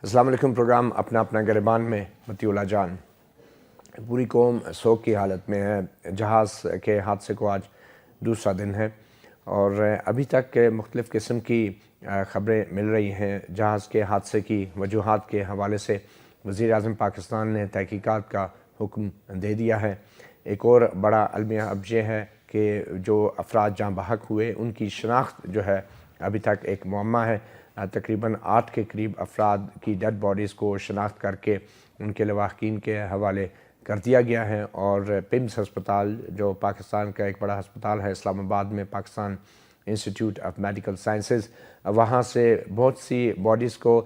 السلام علیکم۔ پروگرام اپنا اپنا گریبان میں مطیع اللہ جان۔ پوری قوم سوگ کی حالت میں ہے۔ جہاز کے حادثے کو آج دوسرا دن ہے اور ابھی تک مختلف قسم کی خبریں مل رہی ہیں۔ جہاز کے حادثے کی وجوہات کے حوالے سے وزیر اعظم پاکستان نے تحقیقات کا حکم دے دیا ہے۔ ایک اور بڑا المیہ اب یہ ہے کہ جو افراد جاں بحق ہوئے ان کی شناخت جو ہے ابھی تک ایک معمہ ہے۔ تقریباً 8 کے قریب افراد کی ڈیڈ باڈیز کو شناخت کر کے ان کے لواحقین کے حوالے کر دیا گیا ہے، اور پمز ہسپتال جو پاکستان کا ایک بڑا ہسپتال ہے اسلام آباد میں، Pakistan institute of medical sciences, وہاں سے بہت سی باڈیز کو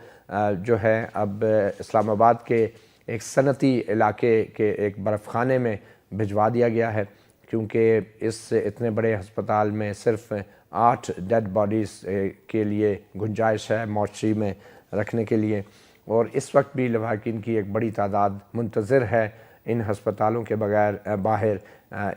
جو ہے اب اسلام آباد کے ایک صنعتی علاقے کے ایک برف خانے میں بھجوا دیا گیا ہے، کیونکہ اس اتنے بڑے ہسپتال میں صرف 8 ڈیڈ باڈیز کے لیے گنجائش ہے مورچری میں رکھنے کے لیے، اور اس وقت بھی لواحقین کی ایک بڑی تعداد منتظر ہے ان ہسپتالوں کے بغیر باہر،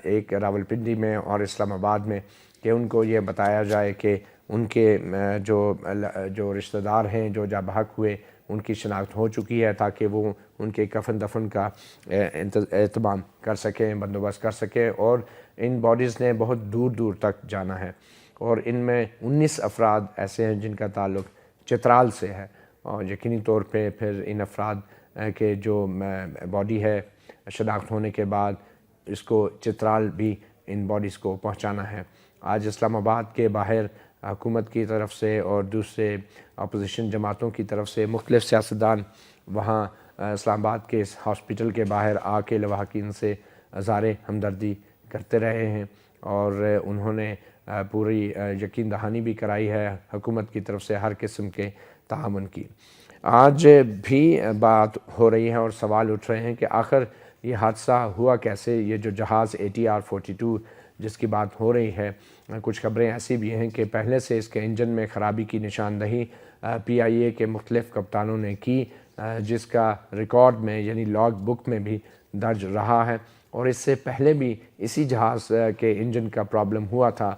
ایک راولپنڈی میں اور اسلام آباد میں، کہ ان کو یہ بتایا جائے کہ ان کے جو رشتہ دار ہیں جو جاں بحق ہوئے ان کی شناخت ہو چکی ہے، تاکہ وہ ان کے کفن دفن کا اہتمام کر سکیں، بندوبست کر سکیں۔ اور ان باڈیز نے بہت دور دور تک جانا ہے، اور ان میں 19 افراد ایسے ہیں جن کا تعلق چترال سے ہے، اور یقینی طور پہ پھر ان افراد کے جو باڈی ہے شناخت ہونے کے بعد اس کو چترال بھی ان باڈیز کو پہنچانا ہے۔ آج اسلام آباد کے باہر حکومت کی طرف سے اور دوسرے اپوزیشن جماعتوں کی طرف سے مختلف سیاستدان وہاں اسلام آباد کے اس ہاسپٹل کے باہر آ کے لواحقین سے اظہار ہمدردی کرتے رہے ہیں، اور انہوں نے پوری یقین دہانی بھی کرائی ہے حکومت کی طرف سے ہر قسم کے تعاون کی۔ آج بھی بات ہو رہی ہے اور سوال اٹھ رہے ہیں کہ آخر یہ حادثہ ہوا کیسے؟ یہ جو جہاز ATR-42 جس کی بات ہو رہی ہے، کچھ خبریں ایسی بھی ہیں کہ پہلے سے اس کے انجن میں خرابی کی نشاندہی PIA کے مختلف کپتانوں نے کی، جس کا ریکارڈ میں یعنی لاگ بک میں بھی درج رہا ہے، اور اس سے پہلے بھی اسی جہاز کے انجن کا پرابلم ہوا تھا،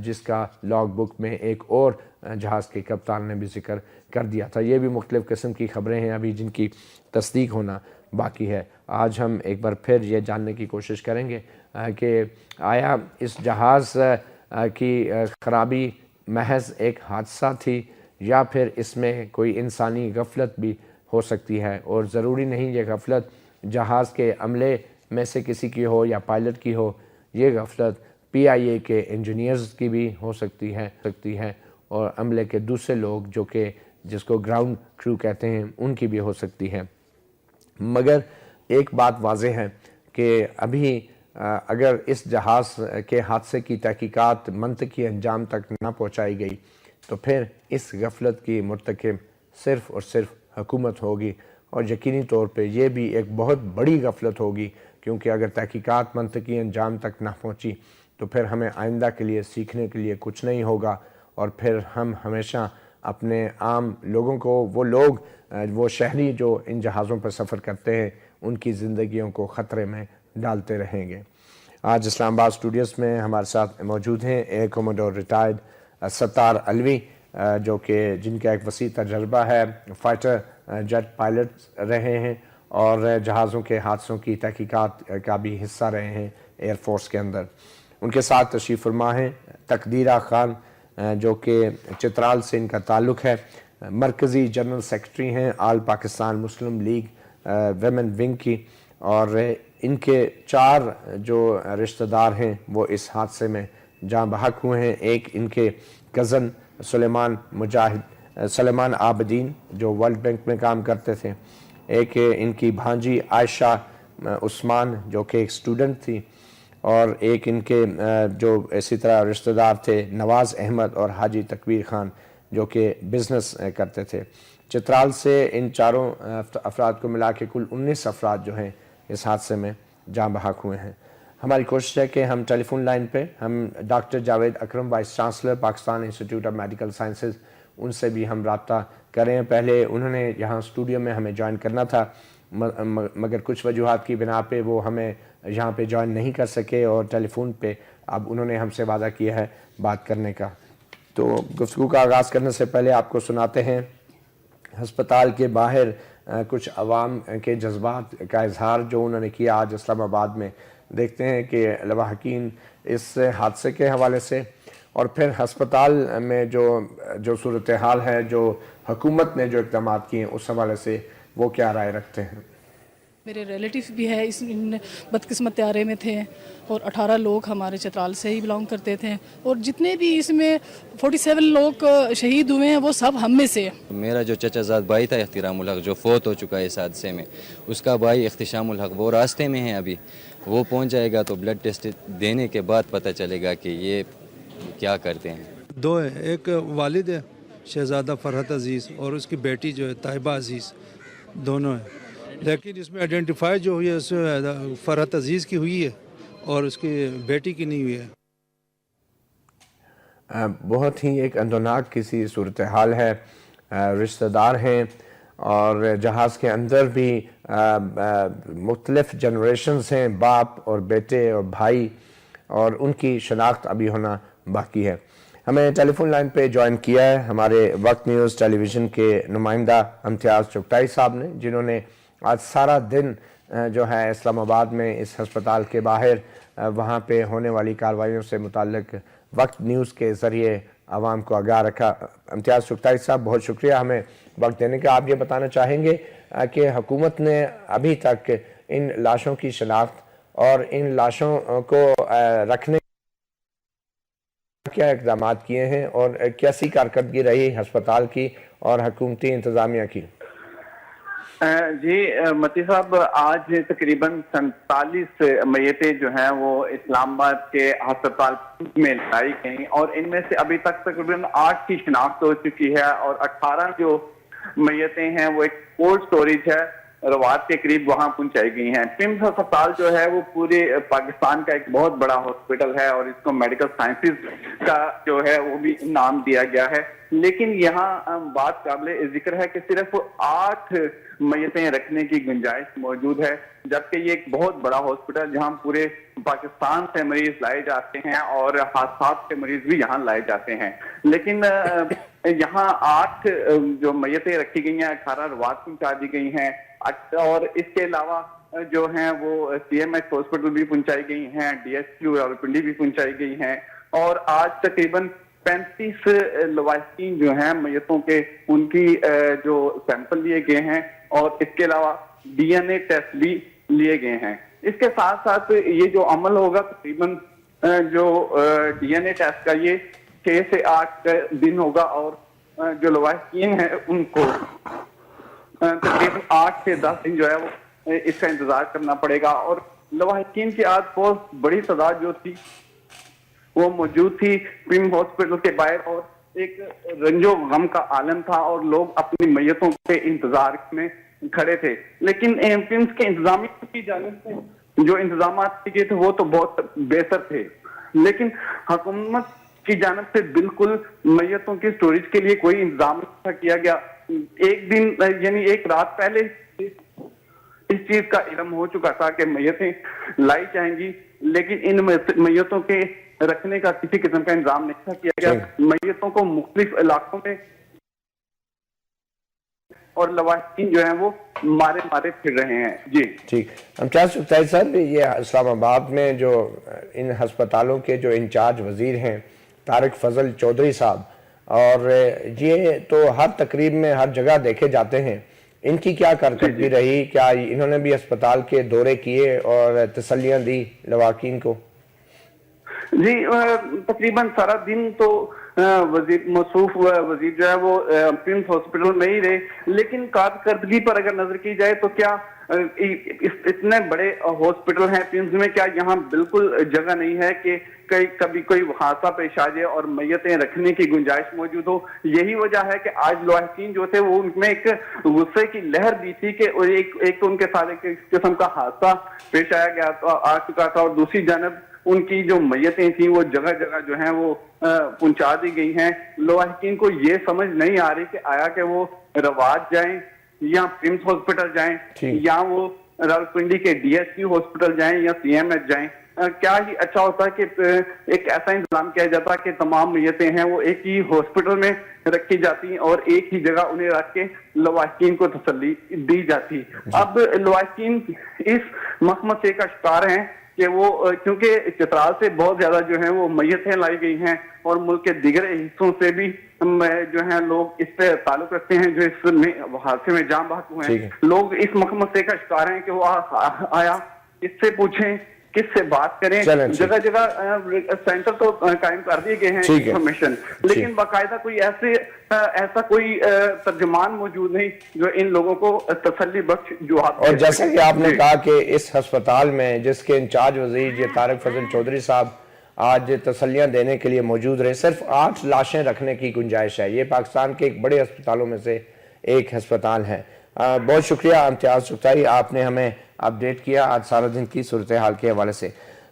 جس کا لاگ بک میں ایک اور جہاز کے کپتان نے بھی ذکر کر دیا تھا۔ یہ بھی مختلف قسم کی خبریں ہیں ابھی جن کی تصدیق ہونا باقی ہے۔ آج ہم ایک بار پھر یہ جاننے کی کوشش کریں گے کہ آیا اس جہاز کی خرابی محض ایک حادثہ تھی، یا پھر اس میں کوئی انسانی غفلت بھی ہو سکتی ہے، اور ضروری نہیں یہ غفلت جہاز کے عملے میں سے کسی کی ہو یا پائلٹ کی ہو، یہ غفلت PIA کے انجینئرز کی بھی ہو سکتی ہے اور عملے کے دوسرے لوگ جو کہ جس کو گراؤنڈ کرو کہتے ہیں ان کی بھی ہو سکتی ہے۔ مگر ایک بات واضح ہے کہ ابھی اگر اس جہاز کے حادثے کی تحقیقات منطقی انجام تک نہ پہنچائی گئی تو پھر اس غفلت کی مرتکب صرف اور صرف حکومت ہوگی، اور یقینی طور پہ یہ بھی ایک بہت بڑی غفلت ہوگی، کیونکہ اگر تحقیقات منطقی انجام تک نہ پہنچی تو پھر ہمیں آئندہ کے لیے سیکھنے کے لیے کچھ نہیں ہوگا، اور پھر ہم ہمیشہ اپنے عام لوگوں کو، وہ شہری جو ان جہازوں پر سفر کرتے ہیں، ان کی زندگیوں کو خطرے میں ڈالتے رہیں گے۔ آج اسلام آباد اسٹوڈیوز میں ہمارے ساتھ موجود ہیں ایئر کوموڈور ریٹائرڈ ستار علوی، جو کہ جن کا ایک وسیع تجربہ ہے، فائٹر جیٹ پائلٹ رہے ہیں اور جہازوں کے حادثوں کی تحقیقات کا بھی حصہ رہے ہیں ایئر فورس کے اندر۔ ان کے ساتھ تشریف فرما ہیں تقدیرہ خان، جو کہ چترال سے ان کا تعلق ہے، مرکزی جنرل سیکرٹری ہیں آل پاکستان مسلم لیگ ویمن ونگ کی، اور ان کے 4 جو رشتہ دار ہیں وہ اس حادثے میں جاں بحق ہوئے ہیں۔ ایک ان کے کزن سلیمان عابدین جو ورلڈ بینک میں کام کرتے تھے، ایک ان کی بھانجی عائشہ عثمان جو کہ ایک سٹوڈنٹ تھی، اور ایک ان کے جو اسی طرح رشتہ دار تھے نواز احمد اور حاجی تکبیر خان جو کہ بزنس کرتے تھے۔ چترال سے ان 4 افراد کو ملا کے کل 19 افراد جو ہیں اس حادثے میں جاں بحق ہوئے ہیں۔ ہماری کوشش ہے کہ ہم ٹیلی فون لائن پہ ہم doctor Javed Akram, vice chancellor Pakistan institute of medical sciences, ان سے بھی ہم رابطہ کریں۔ پہلے انہوں نے یہاں اسٹوڈیو میں ہمیں جوائن کرنا تھا، مگر کچھ وجوہات کی بنا پہ وہ ہمیں یہاں پہ جوائن نہیں کر سکے، اور ٹیلی فون پہ اب انہوں نے ہم سے وعدہ کیا ہے بات کرنے کا۔ تو گفتگو کا آغاز کرنے سے پہلے آپ کو سناتے ہیں ہسپتال کے باہر کچھ عوام کے جذبات کا اظہار جو انہوں نے کیا آج اسلام آباد میں. دیکھتے ہیں کہ لواحقین اس حادثے کے حوالے سے اور پھر ہسپتال میں جو صورتحال ہے, جو حکومت نے جو اقدامات کیے ہیں اس حوالے سے وہ کیا رائے رکھتے ہیں. میرے ریلیٹیو بھی ہے اس بدقسمت طیارے میں تھے اور 18 لوگ ہمارے چترال سے ہی بلانگ کرتے تھے, اور جتنے بھی اس میں 47 لوگ شہید ہوئے ہیں وہ سب ہم میں سے. میرا جو چچا زاد بھائی تھا احترام الحق جو فوت ہو چکا ہے اس حادثے میں, اس کا بھائی احتشام الحق وہ راستے میں ہے, ابھی وہ پہنچ جائے گا تو بلڈ ٹیسٹ دینے کے بعد پتہ چلے گا کہ یہ کیا کرتے ہیں. دو ہیں, ایک والد ہے شہزادہ فرحت عزیز اور اس کی بیٹی جو ہے طیبہ عزیز, دونوں ہیں. لیکن اس میں آئیڈینٹیفائی جو ہوئی ہے اس میں فرحت عزیز کی ہوئی ہے اور اس کی بیٹی کی نہیں ہوئی ہے. بہت ہی ایک اندوناک کسی صورتحال ہے. رشتہ دار ہیں اور جہاز کے اندر بھی مختلف جنریشنز ہیں, باپ اور بیٹے اور بھائی, اور ان کی شناخت ابھی ہونا باقی ہے. ہمیں ٹیلی فون لائن پہ جوائن کیا ہے ہمارے وقت نیوز ٹیلی ویژن کے نمائندہ امتیاز چغتائی صاحب نے, جنہوں نے آج سارا دن جو ہے اسلام آباد میں اس ہسپتال کے باہر وہاں پہ ہونے والی کارروائیوں سے متعلق وقت نیوز کے ذریعے عوام کو آگاہ رکھا. امتیاز چغتائی صاحب بہت شکریہ ہمیں وقت دینے کا. آپ یہ بتانا چاہیں گے کہ حکومت نے ابھی تک ان لاشوں کی شناخت اور ان لاشوں کو رکھنے کیا اقدامات کیے ہیں اور کیسی کارکردگی رہی ہسپتال کی اور حکومتی انتظامیہ کی؟ جی متی صاحب, آج تقریباً 47 میتیں جو ہیں وہ اسلام آباد کے ہسپتال میں لائی گئیں, اور ان میں سے ابھی تک تقریباً 8 کی شناخت ہو چکی ہے, اور 18 جو میتیں ہیں وہ ایک کولڈ سٹوریج ہے روات کے قریب وہاں پہنچائی گئی ہیں. پمس ہسپتال جو ہے وہ پورے پاکستان کا ایک بہت بڑا ہاسپٹل ہے اور اس کو میڈیکل سائنسز کا جو ہے وہ بھی نام دیا گیا ہے. لیکن یہاں بات قابل ذکر ہے کہ صرف 8 میتیں رکھنے کی گنجائش موجود ہے, جبکہ یہ ایک بہت بڑا ہاسپٹل جہاں پورے پاکستان سے مریض لائے جاتے ہیں اور حادثات کے مریض بھی یہاں لائے جاتے ہیں. لیکن یہاں 8 جو میتیں رکھی گئی ہیں, 18 روات پہنچا دی گئی ہیں, اور اس کے علاوہ جو ہیں وہ سی ایم ایچ ہاسپٹل بھی پہنچائی گئی ہیں, ڈی ایس کیو راولپنڈی بھی پہنچائی گئی ہیں, اور آج تقریباً 35 لواحقین جو ہیں میتوں کے ان کی جو سیمپل لیے گئے ہیں, اور اس کے علاوہ ڈی این اے ٹیسٹ بھی لیے گئے ہیں. اس کے ساتھ ساتھ یہ جو عمل ہوگا تقریباً جو ڈی این اے ٹیسٹ کا یہ 6 سے 8 دن ہوگا, اور جو لواحقین ہیں ان کو تقریباً 8 سے 10 دن جو ہے وہ اس کا انتظار کرنا پڑے گا. اور لواحقین کی آج بہت بڑی تعداد جو تھی وہ موجود تھی پم ہاسپٹل کے باہر, اور ایک رنج و غم کا عالم تھا اور لوگ اپنی میتوں کے انتظار میں کھڑے تھے. لیکن پمس کے انتظامیہ کی جانب سے جو انتظامات کیے تھے وہ تو بہت بہتر تھے, لیکن حکومت کی جانب سے بالکل میتوں کی سٹوریج کے لیے کوئی انتظام نہیں کیا گیا. ایک دن یعنی ایک رات پہلے اس چیز کا علم ہو چکا تھا کہ میتیں لائی جائیں گی, لیکن ان میتوں کے رکھنے کا کسی قسم کا انتظام نہیں کیا گیا. میتوں کو مختلف علاقوں میں اور لواحقین جو ہیں وہ مارے پھر رہے ہیں. جی ٹھیک. امتیاز چغتائی صاحب, یہ اسلام آباد میں جو ان ہسپتالوں کے جو انچارج وزیر ہیں طارق فضل چودھری صاحب, اور یہ تو ہر تقریب میں ہر جگہ دیکھے جاتے ہیں, ان کی کیا کارکردگی رہی؟ کیا انہوں نے بھی اسپتال کے دورے کیے اور تسلیاں دی لواحقین کو؟ جی تقریباً سارا دن تو وزیر مصروف وزیر جو ہے وہ پمس ہاسپٹل میں ہی رہے, لیکن کارکردگی پر اگر نظر کی جائے تو کیا اتنے بڑے ہاسپٹل ہیں پمس میں, کیا یہاں بالکل جگہ نہیں ہے کہ کبھی کوئی حادثہ پیش آ جائے اور میتیں رکھنے کی گنجائش موجود ہو؟ یہی وجہ ہے کہ آج لواحقین جو تھے وہ ان میں ایک غصے کی لہر بھی تھی کہ ایک تو ان کے ساتھ ایک قسم کا حادثہ پیش آ چکا تھا, اور دوسری جانب ان کی جو میتیں تھیں وہ جگہ جگہ جو ہیں وہ پہنچا دی گئی ہیں. لواحقین کو یہ سمجھ نہیں آ رہی کہ آیا کہ وہ روات جائیں یا پمس ہاسپٹل جائیں یا وہ راولپنڈی کے ڈی ایس کیو ہاسپٹل جائیں یا سی ایم ایچ جائیں. کیا ہی اچھا ہوتا کہ ایک ایسا انتظام کیا جاتا کہ تمام میتیں ہیں وہ ایک ہی ہاسپٹل میں رکھی جاتی اور ایک ہی جگہ انہیں رکھ کے لواحقین کو تسلی دی جاتی. اب لواحقین اس مخمصے کا شکار ہیں کہ وہ کیونکہ چترال سے بہت زیادہ جو ہیں وہ میتیں لائی گئی ہیں اور ملک کے دیگر حصوں سے بھی جو ہیں لوگ اس پہ تعلق رکھتے ہیں جو اس حادثے میں جان بحق ہوئے ہیں. لوگ اس مخمصے کا شکار ہیں کہ وہ آیا اس سے پوچھیں, کس سے بات کریں. جگہ جگہ سینٹر تو قائم کر دیے گئے ہیں انفارمیشن, لیکن باقاعدہ کوئی ایسا کوئی ترجمان موجود نہیں جو ان لوگوں کو تسلی بخش جواب. اور جیسا کہ آپ نے کہا کہ اس ہسپتال میں جس کے انچارج وزیر یہ طارق فضل چودھری صاحب آج تسلیاں دینے کے لیے موجود رہے, صرف 8 لاشیں رکھنے کی گنجائش ہے. یہ پاکستان کے ایک بڑے ہسپتالوں میں سے ایک ہسپتال ہے. بہت شکریہ امتیاز چغتائی, آپ نے ہمیں اپڈیٹ کیا آج سارا دن کی صورتحال کے حوالے سے.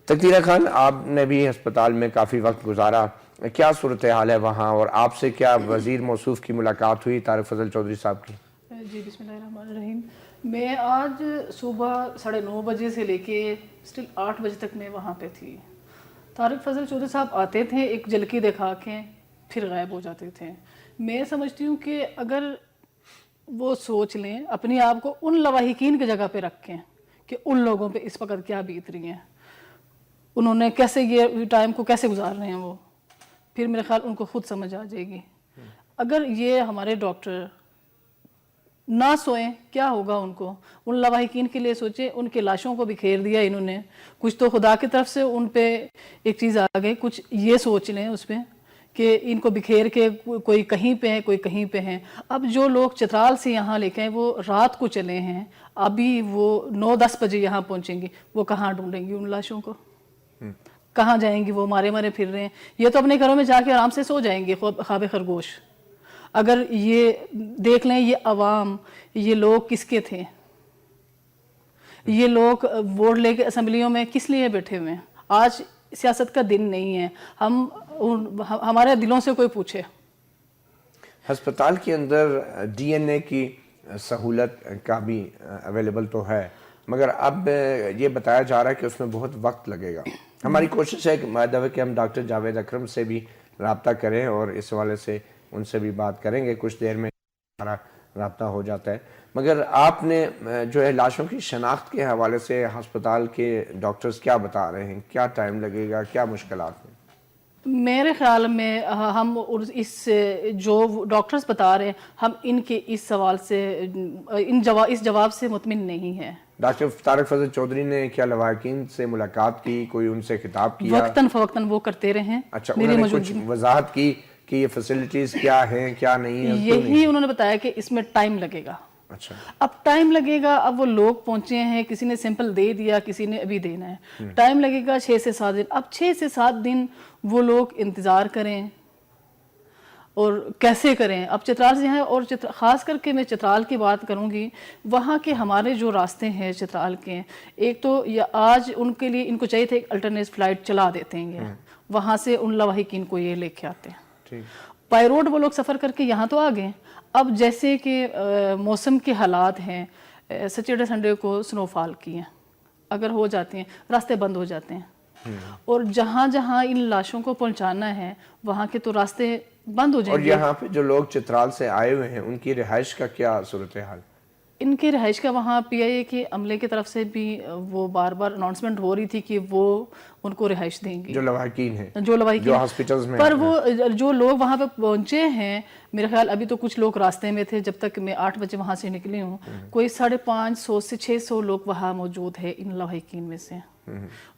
تقدیرہ خان, آپ نے بھی ہسپتال میں کافی وقت گزارا, کیا صورتحال ہے وہاں, اور آپ سے کیا وزیر موصوف کی ملاقات ہوئی طارق فضل چودھری صاحب کی؟ جی بسم اللہ الرحمن الرحیم. میں آج صبح 9:30 بجے سے لے کے 8 بجے تک میں وہاں پہ تھی. طارق فضل چودھری صاحب آتے تھے, ایک جھلکی دکھا کے پھر غائب ہو جاتے تھے. میں سمجھتی ہوں کہ اگر وہ سوچ لیں اپنے آپ کو ان لواحقین کی جگہ پہ رکھیں کہ ان لوگوں پہ اس وقت کیا بیت رہی ہیں, انہوں نے کیسے یہ ٹائم کو کیسے گزار رہے ہیں, وہ پھر میرے خیال ان کو خود سمجھ آ جائے گی. اگر یہ ہمارے ڈاکٹر نہ سوئیں کیا ہوگا ان کو, ان لواحقین کے لیے سوچیں. ان کے لاشوں کو بکھیر دیا انہوں نے, کچھ تو خدا کی طرف سے ان پہ ایک چیز آ گئی, کچھ یہ سوچ لیں اس پہ کہ ان کو بکھیر کے کوئی کہیں پہ ہے کوئی کہیں پہ ہیں. اب جو لوگ چترال سے یہاں لے کے ہیں وہ رات کو چلے ہیں, ابھی وہ 9-10 بجے یہاں پہنچیں گے, وہ کہاں ڈھونڈیں گی ان لاشوں کو, کہاں جائیں گی؟ وہ مارے مارے پھر رہے ہیں. یہ تو اپنے گھروں میں جا کے آرام سے سو جائیں گے خواب خرگوش. اگر یہ دیکھ لیں یہ عوام, یہ لوگ کس کے تھے, یہ لوگ ووٹ لے کے اسمبلیوں میں کس لیے بیٹھے ہوئے ہیں؟ آج سیاست کا دن نہیں ہے, ہمارے دلوں سے کوئی پوچھے. ہسپتال کے اندر ڈی این اے کی سہولت کا بھی اویلیبل تو ہے, مگر اب یہ بتایا جا رہا ہے کہ اس میں بہت وقت لگے گا. ہماری کوشش ہے کہ ہم ڈاکٹر جاوید اکرم سے بھی رابطہ کریں اور اس حوالے سے ان سے بھی بات کریں گے. کچھ دیر میں ہمارا رابطہ ہو جاتا ہے. مگر آپ نے جو ہے لاشوں کی شناخت کے حوالے سے ہسپتال کے ڈاکٹرز کیا بتا رہے ہیں, کیا ٹائم لگے گا, کیا مشکلات ہیں؟ میرے خیال میں ہم اس جو ڈاکٹرز بتا رہے ہیں ہم ان کے اس سوال سے اس جواب سے مطمئن نہیں ہیں. ڈاکٹر طارق فضل چودھری نے کیا لواحقین سے ملاقات کی, کوئی ان سے خطاب کیا؟ وقتاً فوقتاً وہ کرتے رہے ہیں. اچھا, انہوں نے کچھ وضاحت کی کہ یہ فیسلٹیز کیا ہیں کیا نہیں ہیں؟ یہی انہوں نے بتایا کہ اس میں ٹائم لگے گا. اچھا, اب ٹائم لگے گا. اب وہ لوگ پہنچے ہیں, کسی نے سیمپل دے دیا, کسی نے ابھی دینا ہے, ٹائم لگے گا 6 سے 7 دن. اب 6 سے 7 دن وہ لوگ انتظار کریں اور کیسے کریں؟ اب چترال سے ہیں, اور خاص کر کے میں چترال کی بات کروں گی. وہاں کے ہمارے جو راستے ہیں چترال کے, ایک تو آج ان کے لیے ان کو چاہیے تھا ایک الٹرنیٹ فلائٹ چلا دیتے ہیں, وہاں سے ان لواحقین کو یہ لے کے آتے ہیں. بائی روڈ وہ لوگ سفر کر کے یہاں تو آ گئے. اب جیسے کہ موسم کے حالات ہیں, سیٹرڈے سنڈے کو سنو فال کی ہیں, اگر ہو جاتے ہیں راستے بند ہو جاتے ہیں, اور جہاں جہاں ان لاشوں کو پہنچانا ہے وہاں کے تو راستے بند ہو جائیں گے. اور یہاں پہ جو لوگ چترال سے آئے ہوئے ہیں ان کی رہائش کا کیا صورتحال؟ ان کی رہائش کا وہاں پی آئی اے کے عملے کی طرف سے بھی وہ بار بار اناؤنسمنٹ ہو رہی تھی کہ وہ ان کو رہائش دیں گی, جو لواحقین ہیں, جو لواحقین ہاسپٹلز میں. پر وہ جو لوگ وہاں پہ پہنچے ہیں, میرے خیال ابھی تو کچھ لوگ راستے میں تھے جب تک میں 8 بجے وہاں سے نکلی ہوں, کوئی 550 سے 600 لوگ وہاں موجود ہے ان لواحقین میں سے,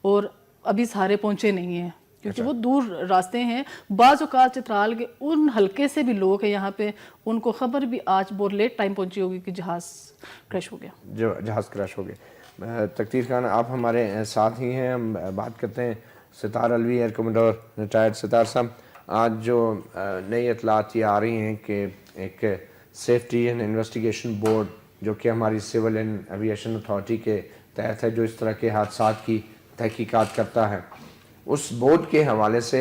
اور ابھی سارے پہنچے نہیں ہیں کیونکہ وہ دور راستے ہیں. بعض اوقات چترال کے ان حلقے سے بھی لوگ ہیں یہاں پہ, ان کو خبر بھی آج بہت لیٹ ٹائم پہنچی ہوگی کہ جہاز کریش ہو گیا. جو جہاز کریش ہو گیا. تقدیر خان, آپ ہمارے ساتھ ہی ہیں, ہم بات کرتے ہیں ستار الوی, ایئر کمانڈر ریٹائرڈ. ستار صاحب, آج جو نئی اطلاعات یہ آ رہی ہیں کہ ایک سیفٹی اینڈ انویسٹیگیشن بورڈ جو کہ ہماری سول اینڈ ایویشن اتھارٹی کے تحت ہے, جو اس طرح کے حادثات کی تحقیقات کرتا ہے, اس بورڈ کے حوالے سے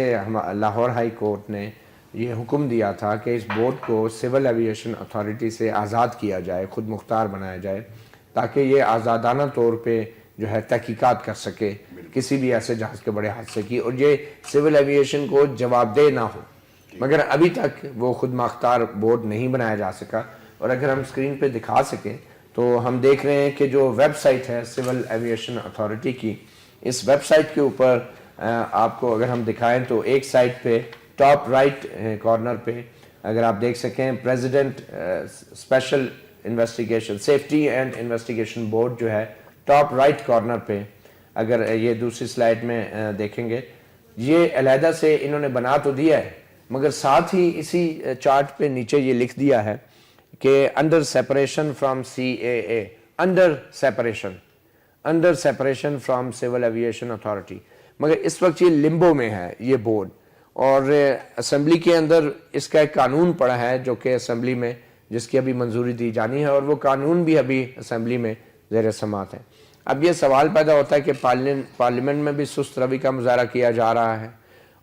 لاہور ہائی کورٹ نے یہ حکم دیا تھا کہ اس بورڈ کو سول ایویشن اتھارٹی سے آزاد کیا جائے, خود مختار بنایا جائے, تاکہ یہ آزادانہ طور پہ جو ہے تحقیقات کر سکے کسی بھی ایسے جہاز کے بڑے حادثے کی، اور یہ سول ایویشن کو جواب دہ نہ ہو، مگر ابھی تک وہ خود مختار بورڈ نہیں بنایا جا سکا۔ اور اگر ہم اسکرین پہ دکھا سکیں تو ہم دیکھ رہے ہیں کہ جو ویب سائٹ ہے سول ایویشن اتھارٹی کی، اس ویب سائٹ کے اوپر آپ کو اگر ہم دکھائیں تو ایک سائٹ پہ ٹاپ رائٹ کارنر پہ اگر آپ دیکھ سکیں president special investigation safety and investigation board جو ہے ٹاپ رائٹ کارنر پہ، اگر یہ دوسری سلائڈ میں دیکھیں گے، یہ علیحدہ سے انہوں نے بنا تو دیا ہے، مگر ساتھ ہی اسی چارٹ پہ نیچے یہ لکھ دیا ہے کہ under separation from CAA، under separation from civil aviation authority, مگر اس وقت یہ لمبو میں ہے یہ بورڈ، اور اسمبلی کے اندر اس کا ایک قانون پڑا ہے جو کہ اسمبلی میں جس کی ابھی منظوری دی جانی ہے، اور وہ قانون بھی ابھی اسمبلی میں زیر سماعت ہے۔ اب یہ سوال پیدا ہوتا ہے کہ پارلیمنٹ میں بھی سست روی کا مظاہرہ کیا جا رہا ہے،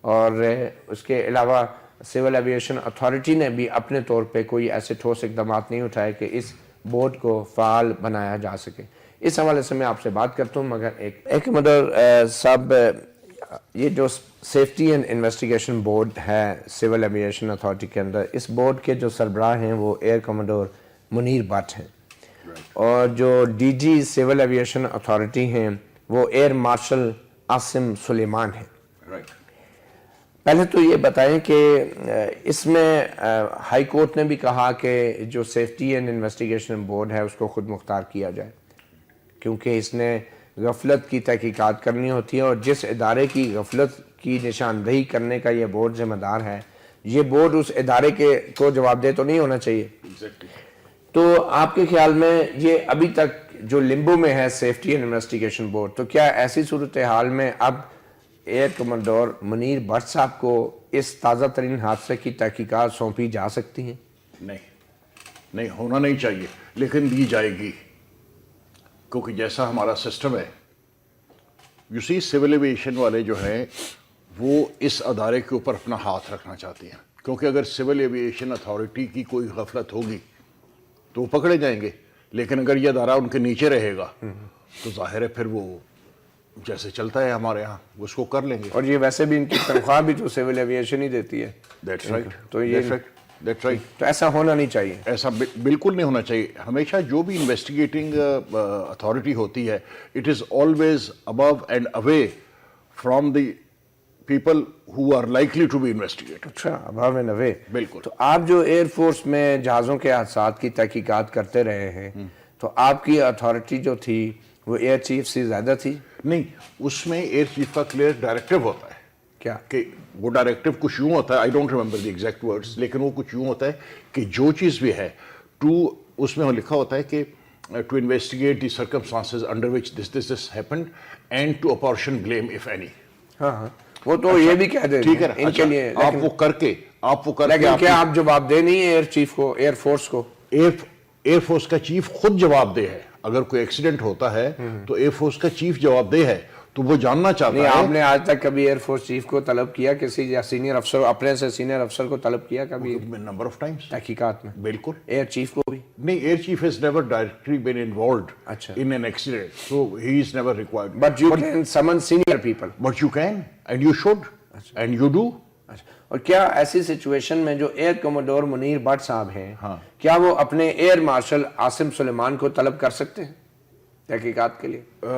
اور اس کے علاوہ سول ایویشن اتھارٹی نے بھی اپنے طور پہ کوئی ایسے ٹھوس اقدامات نہیں اٹھائے کہ اس بورڈ کو فعال بنایا جا سکے۔ اس حوالے سے میں آپ سے بات کرتا ہوں، مگر ایک مدر صاحب، یہ جو سیفٹی اینڈ انویسٹیگیشن بورڈ ہے سول ایویشن اتھارٹی کے اندر، اس بورڈ کے جو سربراہ ہیں وہ ایئر کموڈور منیر بٹ ہیں، اور جو DG سول ایویشن اتھارٹی ہیں وہ ایئر مارشل عاصم سلیمان ہیں۔ پہلے تو یہ بتائیں کہ اس میں ہائی کورٹ نے بھی کہا کہ جو سیفٹی اینڈ انویسٹیگیشن بورڈ ہے اس کو خود مختار کیا جائے، کیونکہ اس نے غفلت کی تحقیقات کرنی ہوتی ہے، اور جس ادارے کی غفلت کی نشاندہی کرنے کا یہ بورڈ ذمہ دار ہے، یہ بورڈ اس ادارے کو جواب دہ تو نہیں ہونا چاہیے۔ تو آپ کے خیال میں یہ ابھی تک جو لمبو میں ہے سیفٹی اینڈ انویسٹیگیشن بورڈ، تو کیا ایسی صورتحال میں اب ایئر کمانڈور منیر بٹ صاحب کو اس تازہ ترین حادثے کی تحقیقات سونپی جا سکتی ہیں؟ نہیں ہونا نہیں چاہیے، لیکن دی جائے گی، کیونکہ جیسا ہمارا سسٹم ہے، یو سی سول ایویشن والے جو ہیں وہ اس ادارے کے اوپر اپنا ہاتھ رکھنا چاہتے ہیں، کیونکہ اگر سول ایویشن اتھارٹی کی کوئی غفلت ہوگی تو وہ پکڑے جائیں گے، لیکن اگر یہ ادارہ ان کے نیچے رہے گا تو ظاہر ہے پھر وہ جیسے چلتا ہے ہمارے ہاں وہ اس کو کر لیں گے۔ اور یہ ویسے بھی ان کی تنخواہ بھی تو سول ایویشن ہی دیتی ہے۔ That's right. تو یہ That's right. تو ایسا ہونا نہیں چاہیے، ایسا بالکل نہیں ہونا چاہیے۔ ہمیشہ جو بھی انویسٹیگیٹنگ اتھارٹی ہوتی ہے، it is always above and away from the people who are likely to be investigate. اچھا، ابو اینڈ اوے، بالکل۔ تو آپ جو ایئر فورس میں جہازوں کے حادثات کی تحقیقات کرتے رہے ہیں، تو آپ کی اتھارٹی جو تھی وہ ایئر چیف سے زیادہ تھی؟ نہیں، اس میں ایئر چیف کا کلیئر ڈائریکٹیو ہوتا ہے کیا کہ وہ ڈائریکٹیو کچھ یوں ہوتا ہے، I don't remember the exact words, لیکن وہ کچھ یوں ہوتا ہے کہ جو چیز بھی ہے اس میں لکھا ہوتا ہے کہ to investigate the circumstances under which this happened and to apportion blame if any. ہاں، وہ تو یہ بھی کہہ دیں ٹھیک ہے، ان کے لیے، آپ وہ کر کے لیکن کیا آپ جواب دے نہیں ہیں ایئر چیف کو، ایئر فورس کو؟ ایئر فورس کا چیف خود جواب دہ ہے، اگر کوئی ایکسیڈنٹ ہوتا ہے تو ایئر فورس کا چیف جواب دہ ہے، تو وہ جاننا چاہتا نہیں، ہے۔ آپ نے آج تک کبھی ایئر فورس چیف کو طلب کیا کسی یا سینئر افسر، اپنے سے سینئر افسر کو طلب کیا کبھی نمبر آف ٹائمز تحقیقات میں؟ بالکل۔ ایئر چیف کو بھی؟ نہیں، air chief has never directly been involved اچھا۔ in an accident, so he is never required. But you can summon senior people. But you can and you should and you do. اور کیا ایسی situation میں جو year commodore Munir but صاحب ہیں، کیا وہ اپنے ایئر مارشل عاصم سلیمان کو طلب کر سکتے ہیں تحقیقات کے لیے؟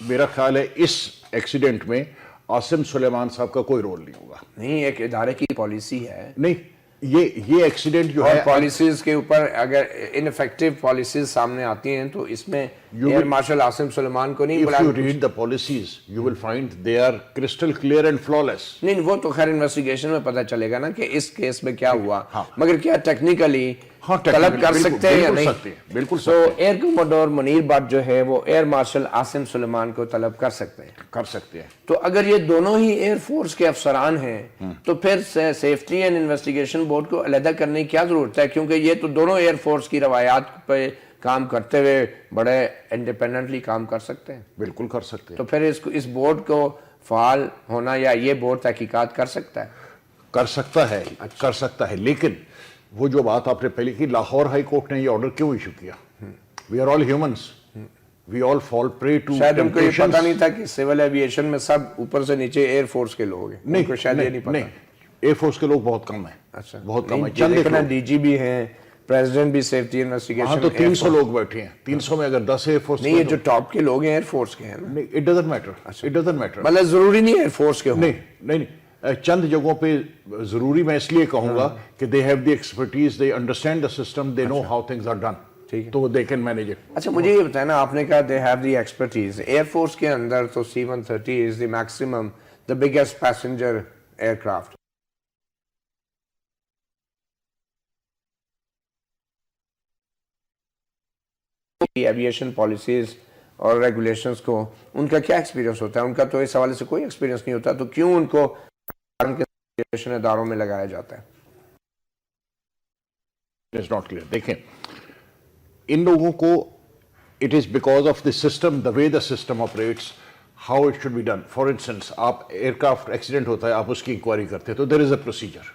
میرا خیال ہے اس ایکسیڈنٹ میں عاصم سلیمان صاحب کا کوئی رول نہیں ہوگا۔ نہیں، ایک ادارے کی پالیسی ہے، نہیں، یہ ایکسیڈنٹ جو اور ہے پالیسیز کے اوپر اگر انفیکٹو پالیسیز سامنے آتی ہیں تو اس میں ایئر مارشل عاصم سلیمان کو نہیں if بلایا۔ you read the policies you will find they are crystal clear and flawless. نہیں، وہ تو خیر انویسٹیگیشن میں پتہ چلے گا نا کہ اس کیس میں کیا ہوا، مگر کیا ٹیکنیکلی طلب کر سکتے ہیں یا نہیں؟ بالکل سو ایئر کموڈور منیر بٹ جو ہے وہ ایئر مارشل عاصم سلیمان کو طلب کر سکتے ہیں؟ کر سکتے ہیں۔ تو اگر یہ دونوں ہی ایئر فورس کے افسران ہیں تو پھر سیفٹی اینڈ انویسٹیگیشن بورڈ کو علیحدہ کرنے کی کیا ضرورت ہے؟ کیونکہ یہ تو دونوں ایئر فورس کی روایات پہ کام کرتے ہوئے بڑے انڈیپینڈنٹلی کام کر سکتے ہیں۔ بالکل کر سکتے ہیں۔ تو پھر اس بورڈ کو فعال ہونا، یا یہ بورڈ تحقیقات کر سکتا ہے؟ کر سکتا ہے، لیکن وہ جو بات آپ نے پہلے کی، لاہور ہائی کورٹ نے یہ آرڈر کیوں ایشو کیا؟ We are all humans, we all fall prey to شاید ان کو یہ temptations. پتہ نہیں تھا کہ سول ایویشن میں سب اوپر سے نیچے ایئر فورس کے لوگ ہیں, ان کو شاید یہ نہیں پتا. ایئر فورس کے لوگ بہت کم ہیں, اچھا بہت کم ہیں, چند چند ایک لوگ. ڈی جی بھی ہیں, پریزیڈنٹ بھی سیفٹی وہاں انویسٹیگیشن. تو 300 لوگ بیٹھے ہیں, 300 میں اگر 10 ایئر فورس نہیں, یہ جو ٹاپ کے لوگ ہیں ایئر فورس کے ہیں نا, it doesn't matter, it doesn't matter. مطلب ضروری نہیں ایئر فورس کے ہوں. نہیں, چند جگہوں پہ ضروری میں اس لیے کہوں گا کہ they have the expertise, they understand the system, they know how things are done, تو they can manage it. اچھا مجھے یہ بتائیں نا, آپ نے کہا they have the expertise. Year force کے اندر تو C-130 is the maximum, the biggest passenger aircraft. Aviation policies اور ریگولیشنز کو ان کا کیا ایکسپیرینس ہوتا ہے؟ ان کا تو اس حوالے سے کوئی ایکسپیرینس نہیں ہوتا, تو کیوں ان کو ایویشن اداروں میں لگایا جاتا ہے؟ It's not clear. دیکھیں, ان لوگوں کو it is because of the system, the way the system operates, how it should be done. For instance, آپ ایئرکرافٹ ایکسیڈنٹ ہوتا ہے, آپ اس کی انکوائری کرتے ہیں, تو there is a procedure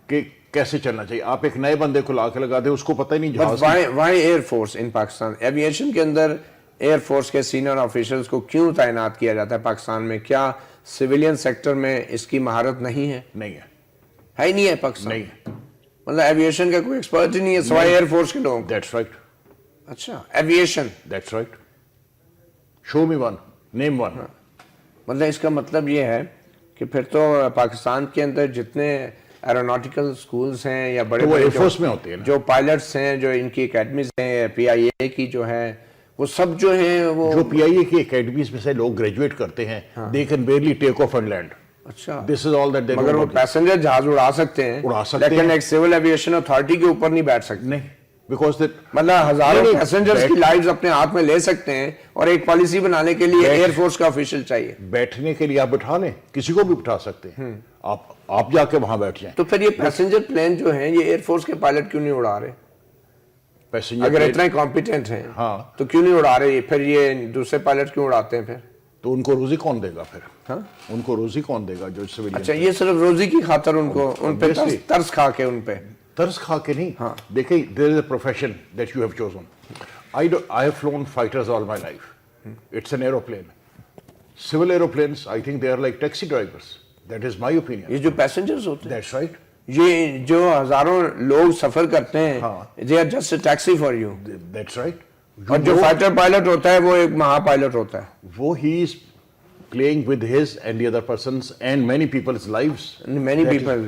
کہ کیسے چلنا چاہیے. آپ ایک نئے بندے کو لا کے لگا دیں, اس کو پتہ ہی نہیں جہاز. why air force in Pakistan? Aviation کے اندر ایئر فورس کے سینئر آفیشرز کو کیوں تعینات کیا جاتا ہے پاکستان میں؟ کیا سویلین سیکٹر میں اس کی مہارت نہیں ہے؟ نہیں ہے, ہے ہی نہیں ہے پاکستان, نہیں ہے. مطلب ایویشن کا کوئی ایکسپرٹ ہی نہیں ہے سوائے ایئر فورس کے لوگوں کو. That's right. اچھا, aviation, That's right. Show me one. Name one. مطلب اس کا مطلب یہ ہے کہ پھر تو پاکستان کے اندر جتنے ایروناٹیکل سکولز ہیں یا بڑے وہ ایئر فورس میں ہوتے ہیں نا, جو پائلٹس ہیں, جو ان کی اکیڈمیز ہیں, پی آئی اے کی جو ہے, وہ سب جو ہیں وہ جو پی آئی اے کی اکیڈمیز میں سے لوگ گریجویٹ کرتے ہیں, they can barely take off and land. اچھا, This is all that they know مگر وہ about it. پیسنجر جہاز اڑا سکتے ہیں, اڑا سکتے لیکن ہیں. ایک سول ایویشن اتھارٹی کے اوپر نہیں بیٹھ سکتے. نہیں, because that مطلب ہزاروں نہیں، پیسنجرز کی لائفز اپنے ہاتھ میں لے سکتے ہیں, اور ایک پالیسی بنانے کے لیے ایئر فورس کا آفیشل چاہیے. بیٹھنے کے لیے آپ بٹھا لیں, کسی کو بھی بٹھا سکتے ہیں, آپ جا کے وہاں بیٹھ جائیں. تو پھر یہ پیسنجر پلین جو ہیں یہ ایئر فورس کے پائلٹ کیوں نہیں اڑا رہے؟ پیسنجر اگر اتنا کمپیٹنٹ ہیں ہاں, تو کیوں نہیں اڑا رہے؟ پھر یہ دوسرے پائلٹ کیوں اڑاتے ہیں پھر؟ تو ان کو روزی کون دے گا پھر؟ ان کو روزی کون دے گا جو سویلین؟ اچھا, یہ صرف روزی کی خاطر ان کو, ان پہ ترس کھا کے, ان پہ ترس کھا کے نہیں. دیکھیں, there is a profession that you have chosen. I have flown fighters all my life. It's an aeroplane. Civil aeroplanes, I think they are like taxi drivers. That is my opinion. یہ جو passengers ہوتے ہیں, That's right. یہ جو ہزاروں لوگ سفر کرتے ہیں, they are just a taxi for you. That's right. اور جو فائٹر پائلٹ ہوتا ہے وہ ایک مہا پائلٹ ہوتا ہے. وہ he is playing with his and the other persons and many people's lives. Many people.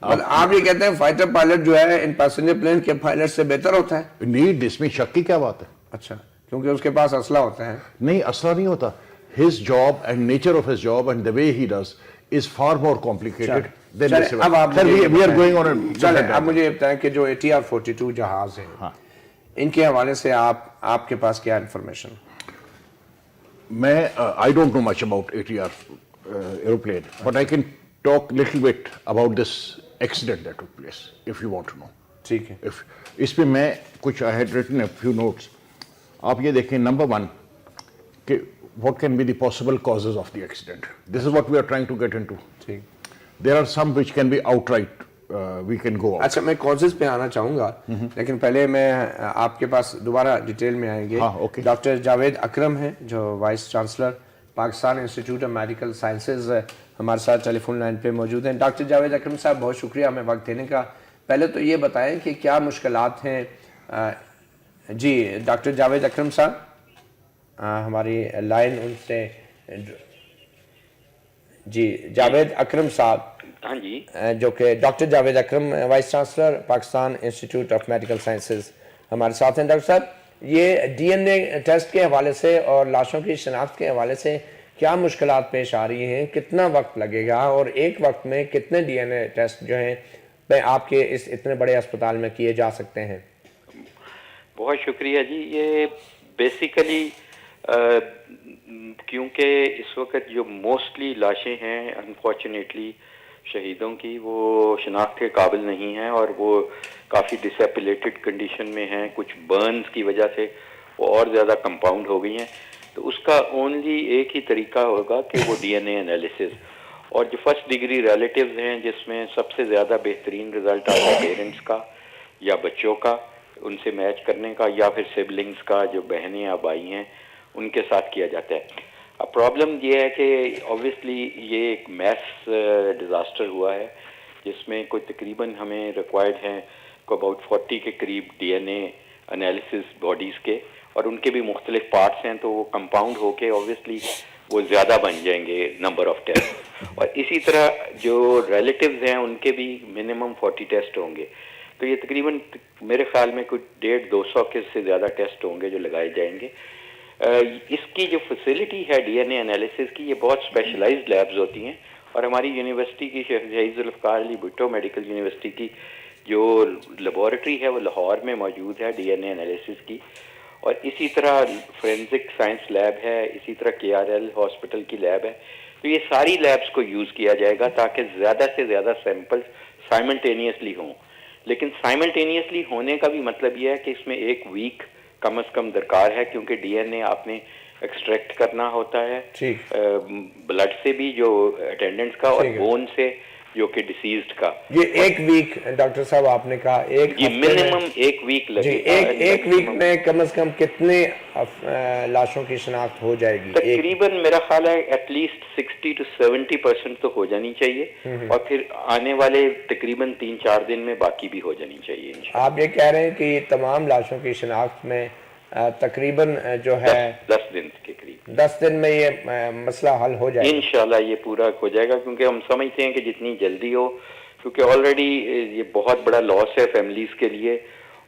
آپ یہ کہتے ہیں فائٹر پائلٹ جو ہے ان پیسنجر پلین کے پائلٹ سے بہتر ہوتا ہے؟ Need, اس میں شک کی کیا بات ہے؟ اچھا, کیونکہ اس کے پاس اسلحہ ہوتا ہے. نہیں, اسلحہ نہیں ہوتا. His job and nature of his job and the way he does is far more complicated than the civil. اب آپ we are going on a چلیں, اب مجھے یہ بتائیں کہ جو ATR-42 جہاز ہیں, ان کے حوالے سے آپ کے پاس کیا انفارمیشن؟ میں I don't know much about ATR aeroplane, but I can talk little bit about this accident that took place, if you want to know. ٹھیک ہے. اس پہ میں کچھ I had written a few notes. آپ یہ دیکھیں, number 1 کہ what can be the possible causes of the accident. This is what we are trying to get into. ٹھیک. There are some which can be outright, we can go out. اچھا, میں causes پہ آنا چاہوں گا, لیکن پہلے میں آپ کے پاس دوبارہ ڈیٹیل میں آئیں گے. ڈاکٹر جاوید اکرم ہیں جو voice chancellor Pakistan institute of medical sciences ہمارے ساتھ ٹیلی فون لائن پہ موجود ہیں. ڈاکٹر جاوید اکرم صاحب, بہت شکریہ ہمیں وقت دینے کا. پہلے تو یہ بتائیں کہ کیا مشکلات ہیں. جی ڈاکٹر جاوید اکرم صاحب, ہماری لائن ان سے, جی جاوید اکرم صاحب. ہاں جی, جو کہ doctor Javed Akram vice chancellor Pakistan institute of medical sciences ہمارے ساتھ ہیں. ڈاکٹر صاحب, یہ ڈی این اے ٹیسٹ کے حوالے سے اور لاشوں کی شناخت کے حوالے سے کیا مشکلات پیش آ رہی ہیں؟ کتنا وقت لگے گا, اور ایک وقت میں کتنے ڈی این اے ٹیسٹ جو ہیں آپ کے اس اتنے بڑے اسپتال میں کیے جا سکتے ہیں؟ بہت شکریہ جی. یہ بیسیکلی کیونکہ اس وقت جو موسٹلی لاشیں ہیں انفارچونیٹلی شہیدوں کی, وہ شناخت کے قابل نہیں ہیں, اور وہ کافی ڈسیپلیٹڈ کنڈیشن میں ہیں. کچھ برنز کی وجہ سے وہ اور زیادہ کمپاؤنڈ ہو گئی ہیں. تو اس کا اونلی ایک ہی طریقہ ہوگا کہ وہ ڈی این اے انالیسز, اور جو فرسٹ ڈگری ریلیٹیوز ہیں جس میں سب سے زیادہ بہترین رزلٹ آتا ہے پیرنٹس کا یا بچوں کا, ان سے میچ کرنے کا یا پھر سبلنگز کا جو بہنیں یا بھائی ہیں ان کے ساتھ کیا جاتا ہے. اب پرابلم یہ ہے کہ اوبویسلی یہ ایک میس ڈیزاسٹر ہوا ہے جس میں کوئی تقریباً ہمیں ریکوائرڈ ہیں کو اباؤٹ 40 کے قریب ڈی این اے انالیسس باڈیز کے, اور ان کے بھی مختلف پارٹس ہیں, تو وہ کمپاؤنڈ ہو کے اوبویسلی وہ زیادہ بن جائیں گے نمبر آف ٹیسٹ. اور اسی طرح جو ریلیٹیوز ہیں ان کے بھی منیمم 40 ٹیسٹ ہوں گے. تو یہ تقریباً میرے خیال میں کچھ 150-200 کے سے زیادہ ٹیسٹ ہوں گے جو لگائے جائیں گے. اس کی جو فیسلٹی ہے ڈی این اے انالیسس کی, یہ بہت اسپیشلائزڈ لیبز ہوتی ہیں, اور ہماری یونیورسٹی کی شیخ زاہد ذوالفقار علی بھٹو میڈیکل یونیورسٹی کی جو لیبارٹری ہے وہ لاہور میں موجود ہے ڈی این اے انالیسس کی, اور اسی طرح فورینزک سائنس لیب ہے, اسی طرح کے آر ایل ہاسپٹل کی لیب ہے. تو یہ ساری لیبز کو یوز کیا جائے گا تاکہ زیادہ سے زیادہ سیمپلز سائملٹینیسلی ہوں. لیکن سائملٹینیسلی ہونے کا بھی مطلب یہ ہے کہ اس میں 1 ویک کم از کم درکار ہے, کیونکہ ڈی این اے آپ نے ایکسٹریکٹ کرنا ہوتا ہے بلڈ سے بھی جو اٹینڈنٹس کا, اور بون سے جو کہ ڈیسیزڈ کا. یہ 1 ویک ڈاکٹر صاحب آپ نے کہا, یہ منیمم 1 ویک لگے گا. ایک ویک میں کم از کم کتنے لاشوں کی شناخت ہو جائے گی؟ تقریباً میرا خیال ہے ایٹ لیسٹ 60 to 70% تو ہو جانی چاہیے, اور پھر آنے والے تقریباً 3-4 دن میں باقی بھی ہو جانی چاہیے. آپ یہ کہہ رہے ہیں کہ یہ تمام لاشوں کی شناخت میں تقریباً جو ہے 10 دن کے قریب, 10 دن میں یہ مسئلہ حل ہو جائے گا انشاءاللہ. یہ پورا ہو جائے گا, کیونکہ ہم سمجھتے ہیں کہ جتنی جلدی ہو, کیونکہ آلریڈی یہ بہت بڑا لاس ہے فیملیز کے لیے,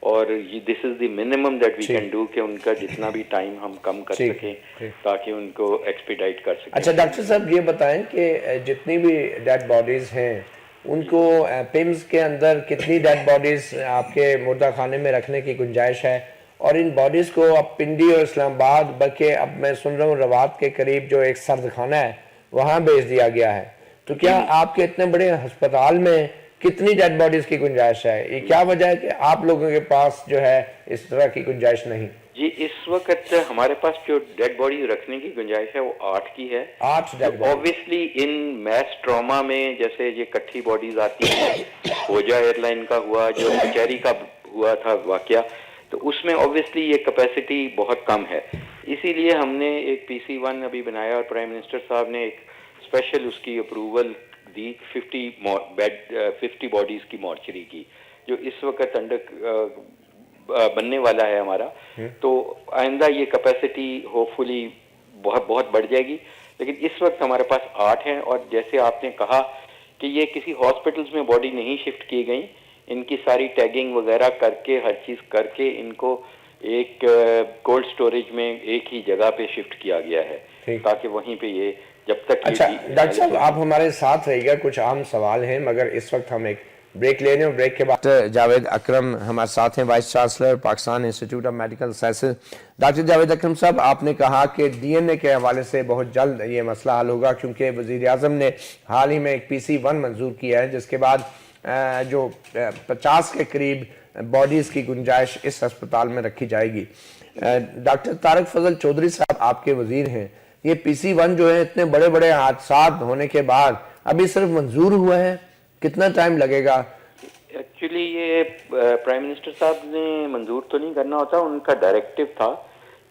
اور this is the minimum that we can do کہ ان کا جتنا بھی ٹائم ہم کم کر سکیں تاکہ ان کو ایکسپیڈائٹ کر سکیں. اچھا ڈاکٹر صاحب یہ بتائیں کہ جتنی بھی ڈیڈ باڈیز ہیں ان کو پیمز کے اندر کتنی ڈیڈ باڈیز آپ کے مردہ خانے میں رکھنے کی گنجائش ہے, اور ان باڈیز کو اب پنڈی اور اسلام آباد, بلکہ اب میں سن رہا ہوں روات کے قریب جو ایک سرد خانہ ہے وہاں بھیج دیا گیا ہے. تو کیا آپ کے اتنے بڑے ہسپتال میں کتنی ڈیڈ باڈیز کی گنجائش ہے؟ یہ کیا وجہ ہے کہ آپ لوگوں کے پاس جو ہے اس طرح کی گنجائش نہیں؟ جی اس وقت ہمارے پاس جو ڈیڈ باڈی رکھنے کی گنجائش ہے وہ 8 کی ہے. 8 dead body. Obviously in mass trauma میں جیسے یہ کٹھی باڈیز آتی ہیں, خوجہ ایئر لائن کا ہوا, جو کچہری کا ہوا تھا واقعہ, تو اس میں اوبویسلی یہ کیپیسٹی بہت کم ہے. اسی لیے ہم نے ایک PC-1 ابھی بنایا, اور پرائم منسٹر صاحب نے ایک اسپیشل اس کی اپروول دی 50 باڈیز کی مارچری کی, جو اس وقت بننے والا ہے ہمارا. تو آئندہ یہ کیپیسٹی ہوپ فلی بہت بڑھ جائے گی. لیکن اس وقت ہمارے پاس 8 ہیں, اور جیسے آپ نے کہا کہ یہ کسی ہاسپٹلز میں باڈی نہیں شفٹ کی گئی, ان کی ساری ٹیگنگ وغیرہ کر کے ہر چیز کر کے ان کو ایک کولڈ سٹوریج میں ایک ہی جگہ پہ شفٹ کیا گیا ہے تاکہ وہیں پہ یہ جب تک. اچھا ڈاکٹر صاحب آپ ہمارے ساتھ رہیے گا, کچھ عام سوال ہیں, مگر اس وقت ہم ایک بریک لے رہے ہیں. بریک کے بعد جاوید اکرم ہمارے ساتھ ہیں, vice chancellor Pakistan institute of medical sciences. Doctor Javed Akram صاحب آپ نے کہا کہ ڈی این اے کے حوالے سے بہت جلد یہ مسئلہ حل ہوگا, کیونکہ وزیر اعظم نے حال ہی میں ایک PC-1 منظور کیا ہے, جس کے بعد جو 50 کے قریب باڈیز کی گنجائش اس ہسپتال میں رکھی جائے گی. ڈاکٹر طارق فضل چودھری صاحب آپ کے وزیر ہیں, یہ PC-1 جو ہے اتنے بڑے بڑے حادثات ہونے کے بعد ابھی صرف منظور ہوا ہے, کتنا ٹائم لگے گا؟ ایکچولی یہ پرائم منسٹر صاحب نے منظور تو نہیں کرنا ہوتا, ان کا ڈائریکٹیو تھا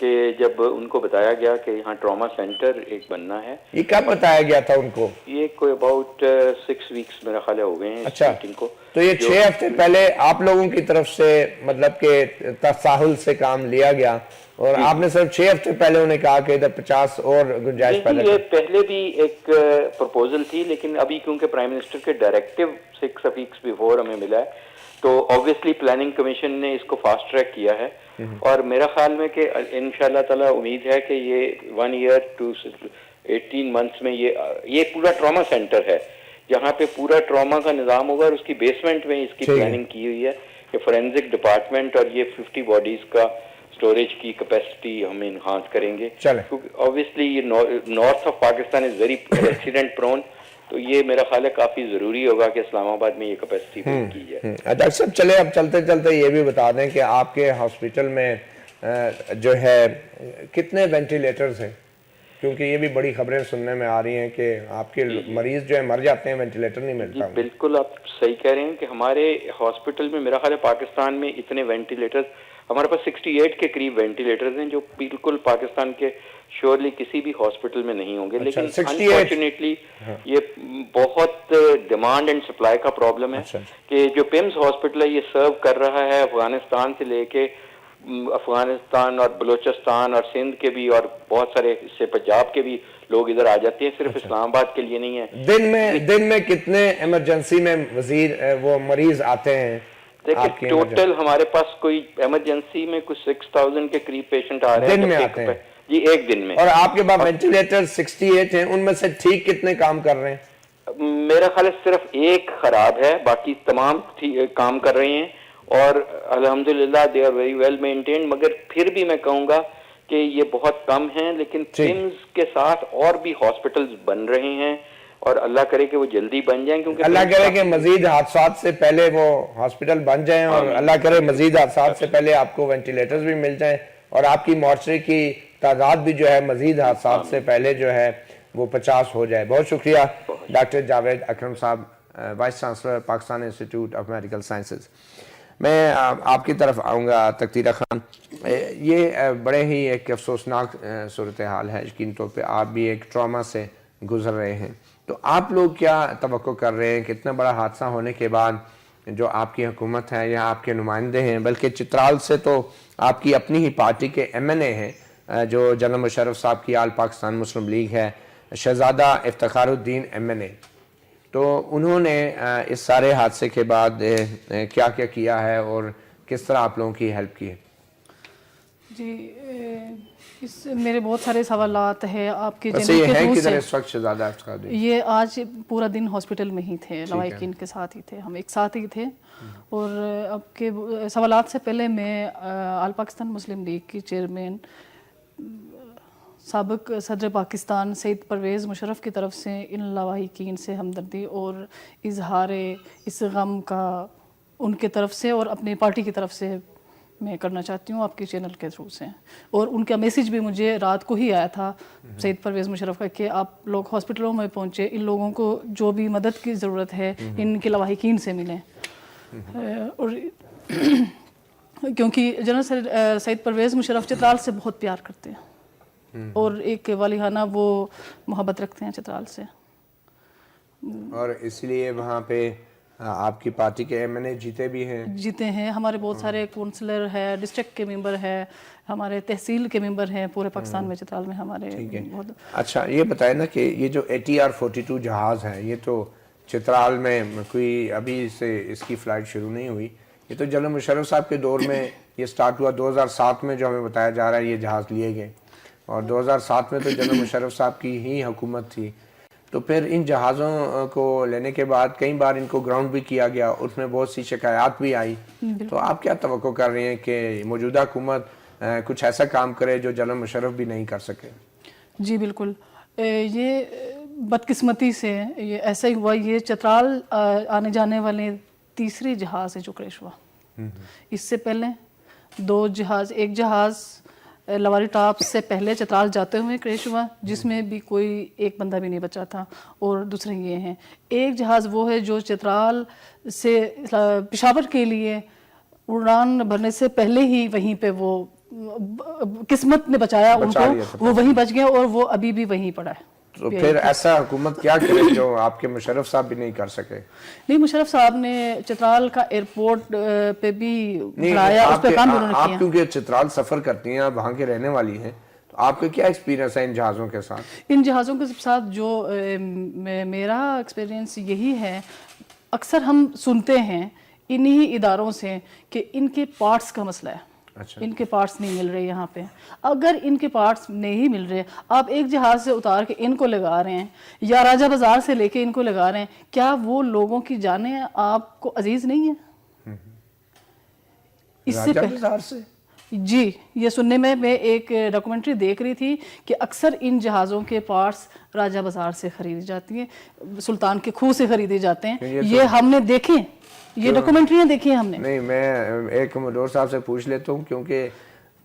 کہ جب ان کو بتایا گیا کہ یہاں ٹراما سینٹر ایک بننا ہے. یہ کب بتایا گیا تھا ان کو؟ یہ کوئی اباؤٹ 6 ویکس میرا خیال ہو گئے ہیں اچھا میٹنگ کو. تو یہ 6 ہفتے پہلے آپ لوگوں کی طرف سے مطلب کہ تساہل سے کام لیا گیا, اور آپ نے صرف 6 ہفتے پہلے انہیں کہا کہ ادھر 50 اور گنجائش پیدا یہ پہلے بھی ایک پروپوزل تھی, لیکن ابھی کیونکہ پرائم منسٹر کے ڈائریکٹیو 6 ویکس بیفور ہمیں ملا ہے, تو آبویسلی پلاننگ کمیشن نے اس کو فاسٹ ٹریک کیا ہے. اور میرا خیال میں کہ انشاءاللہ تعالی امید ہے کہ یہ 1 year to 18 months میں یہ پورا ٹراما سینٹر ہے جہاں پہ پورا ٹراما کا نظام ہوگا, اور اس کی بیسمنٹ میں اس کی پلاننگ کی ہوئی ہے کہ فورینزک ڈپارٹمنٹ اور یہ 50 باڈیز کا اسٹوریج کی کیپیسٹی ہم انہانس کریں گے. اوبویسلی یہ north of Pakistan is very accident prone, تو یہ میرا خیال ہے کافی ضروری ہوگا کہ اسلام آباد میں یہ کیپیسٹی بلڈ کی جائے. ڈاکٹر صاحب چلے اب چلتے چلتے یہ بھی بتا دیں کہ آپ کے ہاسپٹل میں جو ہے کتنے وینٹیلیٹرز ہیں؟ کیونکہ یہ بھی بڑی خبریں سننے میں آ رہی ہیں کہ آپ کے مریض جو ہے مر جاتے ہیں، وینٹیلیٹر نہیں ملتا. بالکل آپ صحیح کہہ رہے ہیں کہ ہمارے ہاسپٹل میں میرا خیال ہے پاکستان میں اتنے وینٹیلیٹرز ہمارے پاس 68 کے قریب وینٹیلیٹرز ہیں جو بالکل پاکستان کے شیورلی کسی بھی ہاسپٹل میں نہیں ہوں گے. لیکن انفارچونیٹلی یہ بہت ڈیمانڈ اینڈ سپلائی کا پرابلم ہے کہ جو پیمز ہاسپٹل ہے یہ سرو کر رہا ہے افغانستان سے لے کے افغانستان اور بلوچستان اور سندھ کے بھی اور بہت سارے حصے پنجاب کے بھی لوگ ادھر آ جاتے ہیں، صرف اسلام آباد کے لیے نہیں ہے. دن میں کتنے ایمرجنسی میں وہ مریض آتے ہیں؟ دیکھیں ٹوٹل ہمارے پاس کوئی ایمرجنسی میں کچھ 6000 کے قریب پیشنٹ آ رہے ہیں دن میں آتے ہیں جی، ایک دن میں. اور آپ کے پاس وینٹیلیٹر 68 ہیں، ان میں سے ٹھیک کتنے کام کر رہے ہیں؟ میرا خیال ہے صرف ایک خراب ہے، باقی تمام کام کر رہے ہیں اور الحمدللہ they are very well maintained. مگر پھر بھی میں کہوں گا کہ یہ بہت کم ہیں، لیکن پمز کے ساتھ اور بھی ہاسپٹلز بن رہے ہیں اور اللہ کرے کہ وہ جلدی بن جائیں، کیونکہ اللہ کرے کہ مزید حادثات سے پہلے وہ ہاسپٹل بن جائیں اور اللہ کرے مزید حادثات سے پہلے آپ کو وینٹیلیٹرز بھی مل جائیں اور آپ کی مارچری کی تعداد بھی جو ہے مزید حادثات سے پہلے جو ہے وہ 50 ہو جائے. بہت شکریہ ڈاکٹر جاوید اکرم صاحب، voice chancellor Pakistan institute of medical sciences. میں آپ کی طرف آؤں گا تقدیرہ خان. یہ بڑے ہی ایک افسوسناک صورتحال ہے، یقین طور پہ آپ بھی ایک ٹراما سے گزر رہے ہیں. تو آپ لوگ کیا توقع کر رہے ہیں کہ اتنا بڑا حادثہ ہونے کے بعد جو آپ کی حکومت ہے یا آپ کے نمائندے ہیں، بلکہ چترال سے تو آپ کی اپنی ہی پارٹی کے MNA ہیں جو جنرل مشرف صاحب کی آل پاکستان مسلم لیگ ہے، شہزادہ افتخار الدین MNA، تو انہوں نے اس سارے حادثے کے بعد کیا کیا کیا ہے اور کس طرح آپ لوگوں کی ہیلپ کی ہے؟ جی میرے بہت سارے سوالات ہیں آپ کے ویسے یہ ہے کدھر اس وقت شہزادہ افتخار الدین؟ یہ آج پورا دن ہاسپٹل میں ہی تھے، لوائقین کے ساتھ ہی تھے، ہم ایک ساتھ ہی تھے. اور آپ کے سوالات سے پہلے میں آل پاکستان مسلم لیگ کی چیئرمین سابق صدر پاکستان سید پرویز مشرف کی طرف سے ان لواحقین سے ہمدردی اور اظہار اس غم کا ان کے طرف سے اور اپنی پارٹی کی طرف سے میں کرنا چاہتی ہوں آپ کے چینل کے تھرو سے. اور ان کا میسیج بھی مجھے رات کو ہی آیا تھا سید پرویز مشرف کا کہ آپ لوگ ہاسپٹلوں میں پہنچے، ان لوگوں کو جو بھی مدد کی ضرورت ہے ان کے لواحقین سے ملیں. اور کیونکہ جنرل سید پرویز مشرف چترال سے بہت پیار کرتے ہیں اور ایک والہانہ وہ محبت رکھتے ہیں چترال سے، اور اس لیے وہاں پہ آپ کی پارٹی کے MNA جیتے ہیں. ہمارے بہت سارے کونسلر ہے، ڈسٹرکٹ کے ممبر ہے، ہمارے تحصیل کے ممبر ہیں پورے پاکستان میں چترال میں ہمارے. اچھا یہ بتائیں نا کہ یہ جو ATR-42 جہاز ہے یہ تو چترال میں کوئی ابھی سے اس کی فلائٹ شروع نہیں ہوئی، یہ تو جنرل مشرف صاحب کے دور میں یہ سٹارٹ ہوا. 2007 میں جو ہمیں بتایا جا رہا ہے یہ جہاز لیے گئے اور 2007 میں تو جنرل مشرف صاحب کی ہی حکومت تھی. تو پھر ان جہازوں کو لینے کے بعد کئی بار ان کو گراؤنڈ بھی کیا گیا، اس میں بہت سی شکایات بھی آئی. تو آپ کیا توقع کر رہے ہیں کہ موجودہ حکومت کچھ ایسا کام کرے جو جنرل مشرف بھی نہیں کر سکے؟ جی بالکل، یہ بدقسمتی سے یہ ایسا ہی ہوا. یہ چترال آنے جانے والے تیسری جہاز ہے جو کریش ہوا. اس سے پہلے دو جہاز، ایک جہاز لواری ٹاپ سے پہلے چترال جاتے ہوئے کریش ہوا جس میں بھی کوئی ایک بندہ بھی نہیں بچا تھا، اور دوسرے یہ ہیں. ایک جہاز وہ ہے جو چترال سے پشاور کے لیے اڑان بھرنے سے پہلے ہی وہیں پہ وہ قسمت نے بچایا ان کو، وہ وہیں بچ گئے اور وہ ابھی بھی وہیں پڑا ہے. تو پھر ایسا حکومت کیا کرے جو آپ کے مشرف صاحب بھی نہیں کر سکے؟ نہیں، مشرف صاحب نے چترال کا ایئرپورٹ پہ بھی بڑھایا، اس پہ کام بھی انہوں نے کیا. آپ کیونکہ چترال سفر کرتی ہیں، آپ وہاں کے رہنے والی ہیں، تو آپ کا کیا ایکسپیرینس ہے ان جہازوں کے ساتھ؟ ان جہازوں کے ساتھ جو میرا ایکسپیرینس یہی ہے، اکثر ہم سنتے ہیں انہی اداروں سے کہ ان کے پارٹس کا مسئلہ ہے. ان کے پارٹس نہیں مل رہے یہاں پہ. اگر ان کے پارٹس نہیں مل رہے، آپ ایک جہاز سے اتار کے ان کو لگا رہے ہیں یا راجہ بازار سے لے کے ان کو لگا رہے ہیں، کیا وہ لوگوں کی جانیں آپ کو عزیز نہیں ہیں؟ اس سے راجہ بازار سے؟ جی، یہ سننے میں ایک ڈاکومنٹری دیکھ رہی تھی کہ اکثر ان جہازوں کے پارٹس راجہ بازار سے خریدی جاتی ہیں، سلطان کے کھو سے خریدے جاتے ہیں. یہ ہم نے دیکھے، یہ ڈاکومنٹریاں دیکھی ہیں ہم نے. نہیں، میں ایک مدور صاحب سے پوچھ لیتا ہوں کیونکہ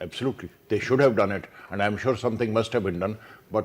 Absolutely, they should have done it, and I'm sure something must have been done. But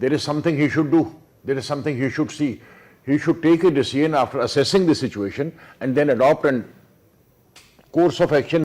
there is something he should do. There is something he should see. He should take a decision after assessing the situation and then adopt a course of action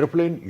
airplane.